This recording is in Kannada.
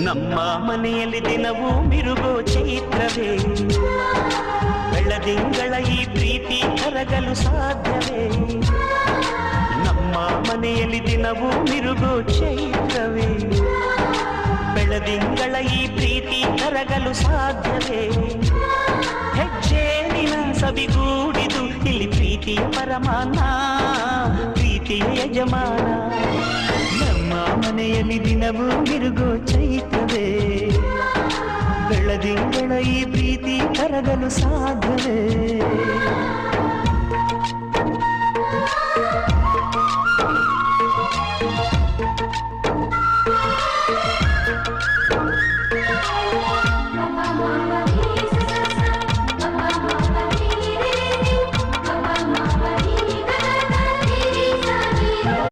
ನಮ್ಮ ಮನೆಯಲ್ಲಿ ದಿನವೂ ಮಿರುಗೋ ಚೈತ್ರವೇ, ಬೆಳದಿಂಗಳ ಈ ಪ್ರೀತಿ ಕರಗಲು ಸಾಧ್ಯವೇ? ನಮ್ಮ ಮನೆಯಲ್ಲಿ ದಿನವೂ ಮಿರುಗೋ ಚೈತ್ರವೇ, ಬೆಳದಿಂಗಳ ಈ ಪ್ರೀತಿ ಕರಗಲು ಸಾಧ್ಯವೇ? ಹೆಜ್ಜೇನಿನ ಸವಿಗೂಡಿದು ಇಲ್ಲಿ ಪ್ರೀತಿಯ ಪರಮಾನ, ಪ್ರೀತಿಯ ಯಜಮಾನ. ನಮ್ಮ ಮನೆಯಲ್ಲಿ ದಿನವೂ ಮಿರುಗೋ ಚೈತ್ರವೇ, ಬೆಳದಿಂಗಳ ಈ ಪ್ರೀತಿ ಕರಗಲು ಸಾಧ್ಯವೇ?